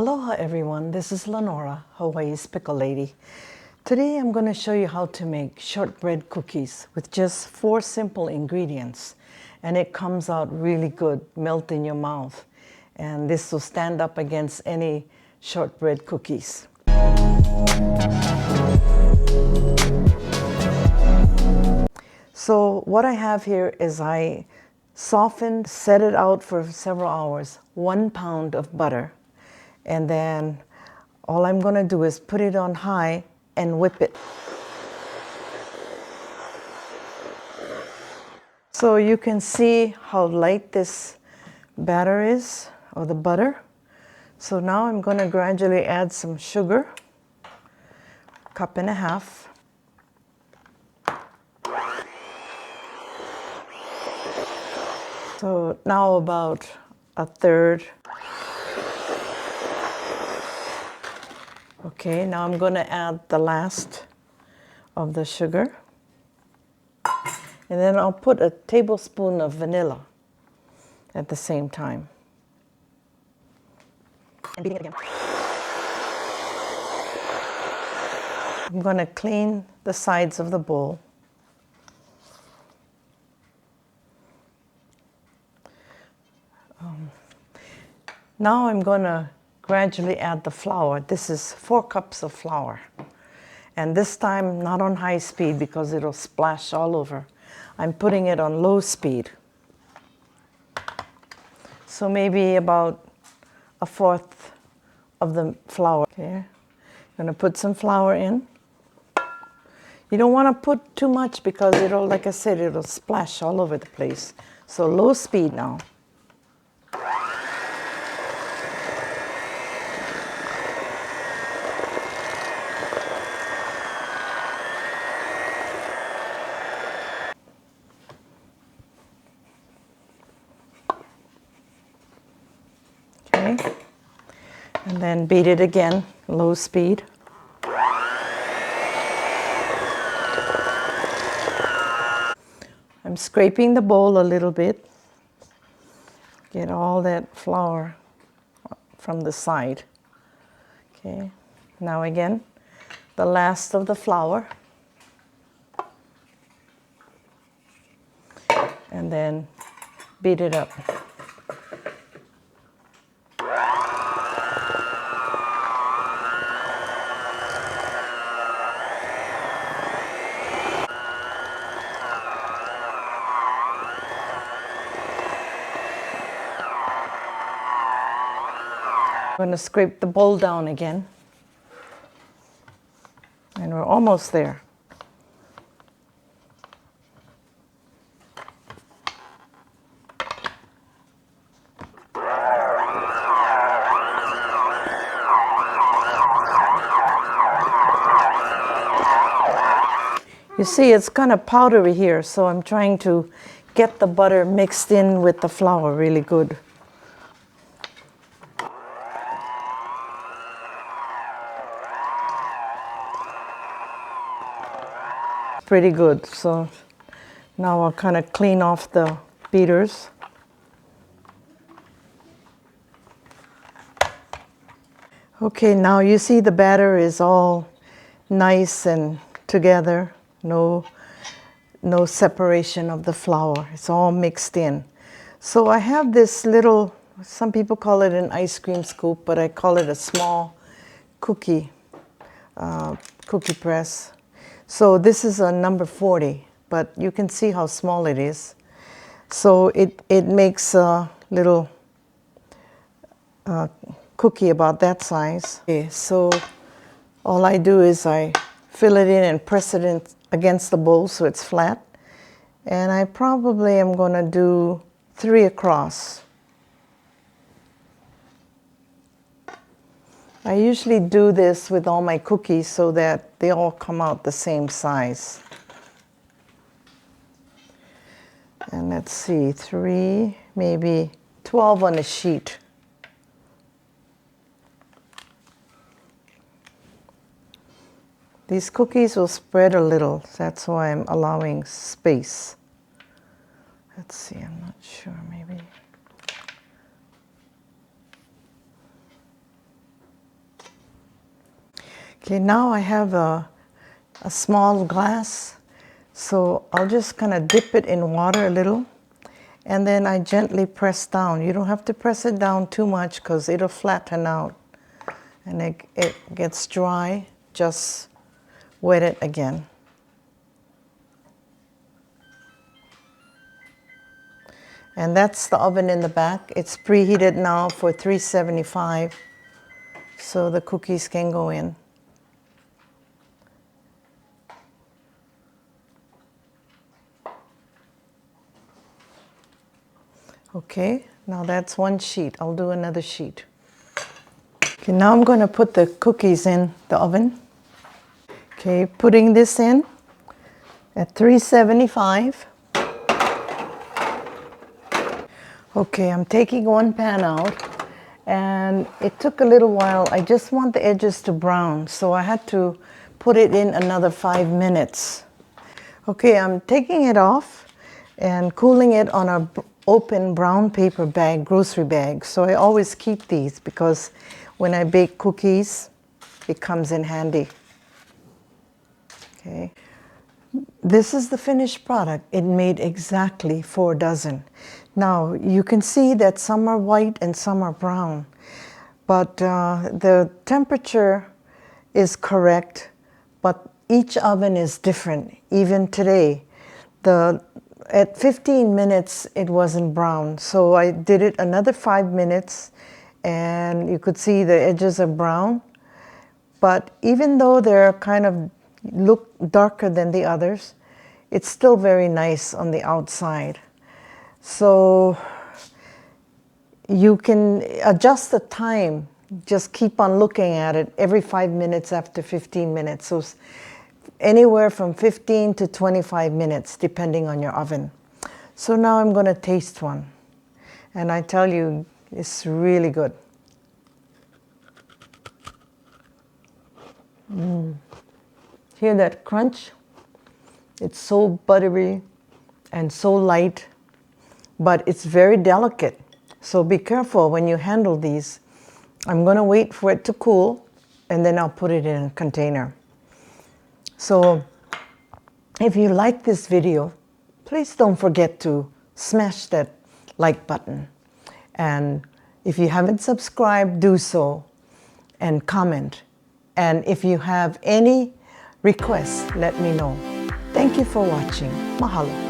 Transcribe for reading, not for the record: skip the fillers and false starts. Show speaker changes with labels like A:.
A: Aloha everyone, this is Lenora, Hawaii's Pickle Lady. Today I'm going to show you how to make shortbread cookies with just 4 simple ingredients. And it comes out really good, melt in your mouth. And this will stand up against any shortbread cookies. So what I have here is I softened, set it out for several hours, 1 pound of butter. And then all I'm going to do is put it on high and whip it. So you can see how light this batter is, or the butter. So now I'm going to gradually add some sugar, 1.5 cups. So now about 1/3. Okay, now I'm going to add the last of the sugar. And then I'll put a tablespoon of vanilla at the same time. And beating it again. I'm going to clean the sides of the bowl. Now I'm going to gradually add the flour. This is 4 cups of flour. And this time not on high speed because it'll splash all over. I'm putting it on low speed. So maybe about 1/4 of the flour. Okay. I'm going to put some flour in. You don't want to put too much because it'll, like I said, it'll splash all over the place. So low speed now. And then beat it again, low speed. I'm scraping the bowl a little bit. Get all that flour from the side. Okay, now again, the last of the flour. And then beat it up. I'm going to scrape the bowl down again. And we're almost there. You see, it's kind of powdery here, so I'm trying to get the butter mixed in with the flour really good. Pretty good. So now I'll kind of clean off the beaters. Okay, now you see the batter is all nice and together. No separation of the flour. It's all mixed in. So I have this little, some people call it an ice cream scoop, but I call it a small cookie press. So this is a number 40, but you can see how small it is. So it makes a little cookie about that size. Okay, so all I do is I fill it in and press it in against the bowl so it's flat. And I probably am going to do 3 across. I usually do this with all my cookies so that they all come out the same size. And let's see, 3, maybe 12 on a sheet. These cookies will spread a little, that's why I'm allowing space. Let's see, I'm not sure, maybe. Okay, now I have a small glass, so I'll just kind of dip it in water a little, and then I gently press down. You don't have to press it down too much because it'll flatten out, and it gets dry. Just wet it again. And that's the oven in the back. It's preheated now for 375, so the cookies can go in. Okay, now that's one sheet. I'll do another sheet. Okay, now I'm going to put the cookies in the oven. Okay, putting this in at 375. Okay, I'm taking one pan out, and it took a little while. I just want the edges to brown, so I had to put it in another 5 minutes. Okay, I'm taking it off and cooling it on a open brown paper bag, grocery bag. So I always keep these because when I bake cookies, it comes in handy. Okay. This is the finished product. It made exactly 4 dozen. Now you can see that some are white and some are brown, but the temperature is correct, but each oven is different. Even today, at 15 minutes it wasn't brown, so I did it another 5 minutes, and you could see the edges are brown. But even though they're kind of look darker than the others, it's still very nice on the outside. So you can adjust the time. Just keep on looking at it every 5 minutes after 15 minutes. So anywhere from 15 to 25 minutes, depending on your oven. So now I'm going to taste one. And I tell you, it's really good. Hear that crunch? It's so buttery and so light, but it's very delicate. So be careful when you handle these. I'm going to wait for it to cool, and then I'll put it in a container. So if you like this video, please don't forget to smash that like button. And if you haven't subscribed, do so, and comment. And if you have any requests, let me know. Thank you for watching. Mahalo.